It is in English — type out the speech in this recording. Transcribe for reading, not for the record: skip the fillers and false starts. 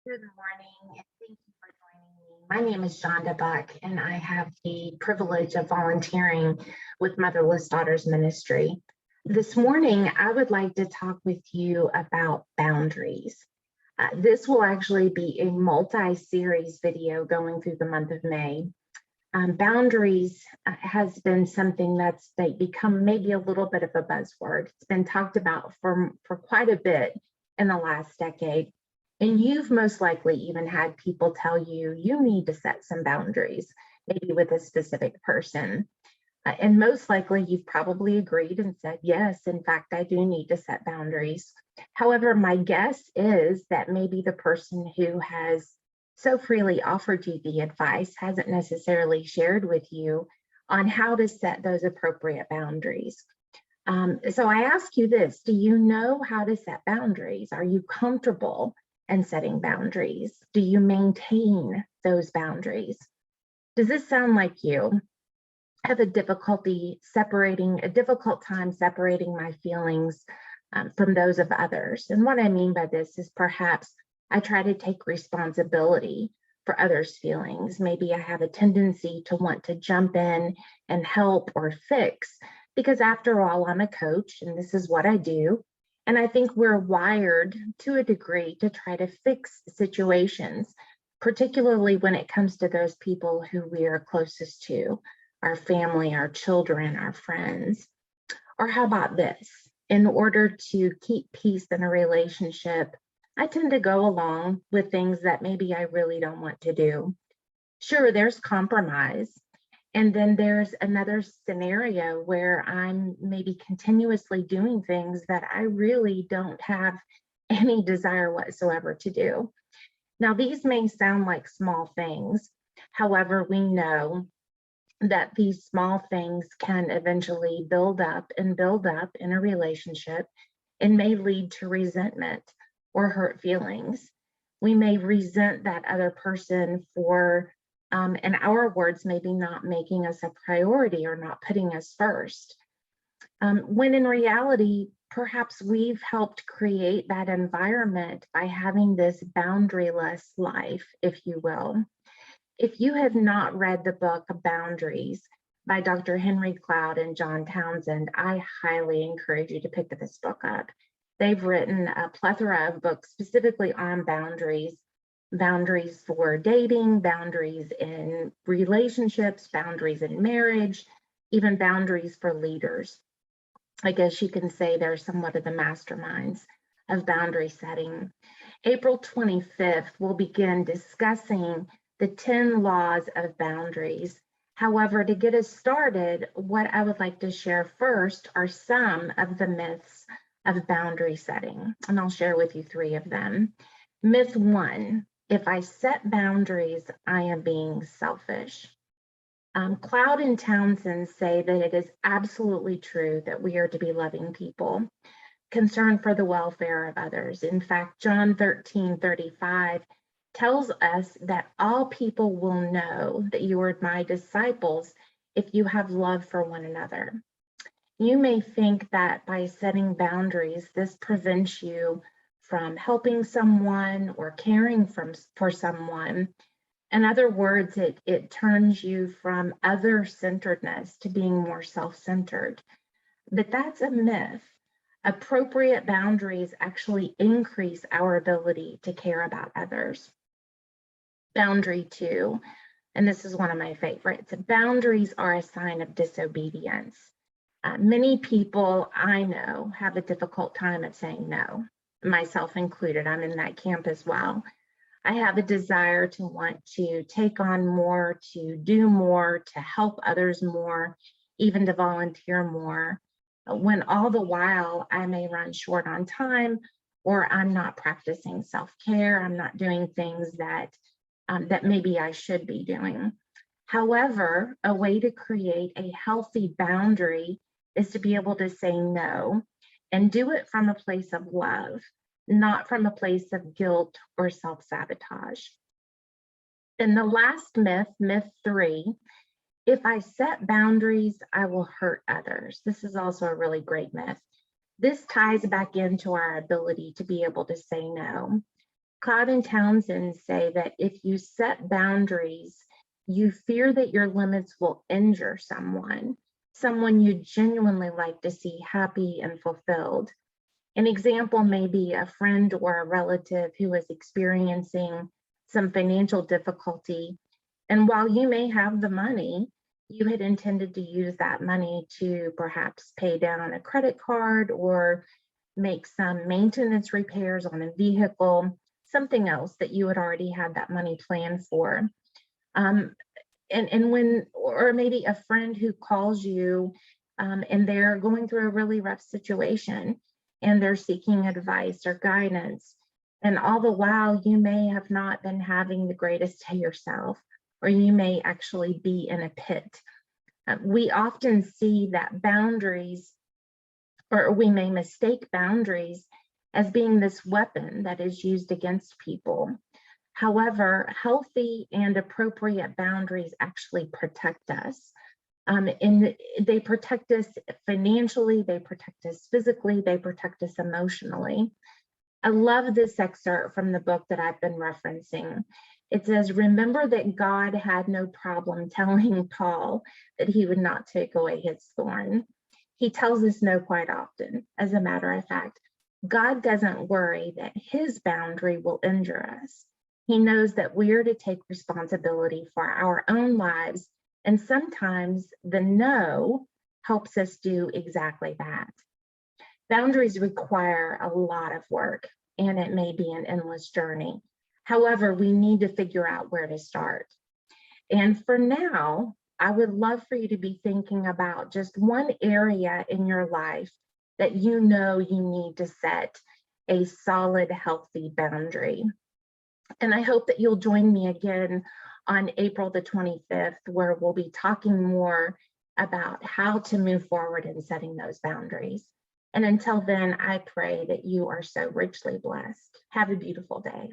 Good morning, and thank you for joining me. My name is Shonda Buck, and I have the privilege of volunteering with Motherless Daughters Ministry. This morning, I would like to talk with you about boundaries. This will actually be a multi-series video going through the month of May. Boundaries has been something that's become maybe a little bit of a buzzword. It's been talked about for quite a bit in the last decade. And you've most likely even had people tell you, you need to set some boundaries, maybe with a specific person. And most likely you've probably agreed and said, yes, in fact, I do need to set boundaries. However, my guess is that maybe the person who has so freely offered you the advice hasn't necessarily shared with you on how to set those appropriate boundaries. So I ask you this, do you know how to set boundaries? Are you comfortable in setting boundaries? Do you maintain those boundaries? Does this sound like you? I have a difficult time separating my feelings from those of others. And what I mean by this is perhaps I try to take responsibility for others' feelings. Maybe I have a tendency to want to jump in and help or fix, because after all, I'm a coach and this is what I do. And I think we're wired to a degree to try to fix situations, particularly when it comes to those people who we are closest to, our family, our children, our friends. Or how about this? In order to keep peace in a relationship, I tend to go along with things that maybe I really don't want to do. Sure, there's compromise. And then there's another scenario where I'm maybe continuously doing things that I really don't have any desire whatsoever to do. Now, these may sound like small things. However, we know that these small things can eventually build up in a relationship and may lead to resentment or hurt feelings. We may resent that other person for in our words, maybe not making us a priority or not putting us first. When in reality, perhaps we've helped create that environment by having this boundaryless life, if you will. If you have not read the book Boundaries by Dr. Henry Cloud and John Townsend, I highly encourage you to pick this book up. They've written a plethora of books specifically on boundaries for dating, boundaries in relationships, boundaries in marriage, even boundaries for leaders. I guess you can say they're somewhat of the masterminds of boundary setting. April 25th, we'll begin discussing the 10 laws of boundaries. However, to get us started, what I would like to share first are some of the myths of boundary setting, and I'll share with you 3 of them. Myth 1, if I set boundaries, I am being selfish. Cloud and Townsend say that it is absolutely true that we are to be loving people, concerned for the welfare of others. In fact, John 13:35 tells us that all people will know that you are my disciples if you have love for one another. You may think that by setting boundaries, this prevents you from helping someone or caring for someone. In other words, it turns you from other-centeredness to being more self-centered. But that's a myth. Appropriate boundaries actually increase our ability to care about others. Boundary 2, and this is one of my favorites. Boundaries are a sign of disobedience. Many people I know have a difficult time at saying no, myself included. I'm in that camp as well. I have a desire to want to take on more, to do more, to help others more, even to volunteer more, when all the while I may run short on time, or I'm not practicing self-care, I'm not doing things that maybe I should be doing. However, a way to create a healthy boundary is to be able to say no and do it from a place of love, not from a place of guilt or self-sabotage. And the last myth, myth 3, if I set boundaries, I will hurt others. This is also a really great myth. This ties back into our ability to be able to say no. Cloud and Townsend say that if you set boundaries, you fear that your limits will injure someone you genuinely like to see happy and fulfilled. An example may be a friend or a relative who is experiencing some financial difficulty. And while you may have the money, you had intended to use that money to perhaps pay down a credit card or make some maintenance repairs on a vehicle, something else that you had already had that money planned for. Or maybe a friend who calls you and they're going through a really rough situation and they're seeking advice or guidance. And all the while, you may have not been having the greatest day yourself, or you may actually be in a pit. We often see that boundaries, or we may mistake boundaries as being this weapon that is used against people. However, healthy and appropriate boundaries actually protect us. And they protect us financially, they protect us physically, they protect us emotionally. I love this excerpt from the book that I've been referencing. It says, remember that God had no problem telling Paul that he would not take away his thorn. He tells us no quite often. As a matter of fact, God doesn't worry that his boundary will injure us. He knows that we are to take responsibility for our own lives, and sometimes the no helps us do exactly that. Boundaries require a lot of work, and it may be an endless journey. However, we need to figure out where to start. And for now, I would love for you to be thinking about just one area in your life that you know you need to set a solid, healthy boundary. And I hope that you'll join me again on April the 25th, where we'll be talking more about how to move forward in setting those boundaries. And until then, I pray that you are so richly blessed. Have a beautiful day.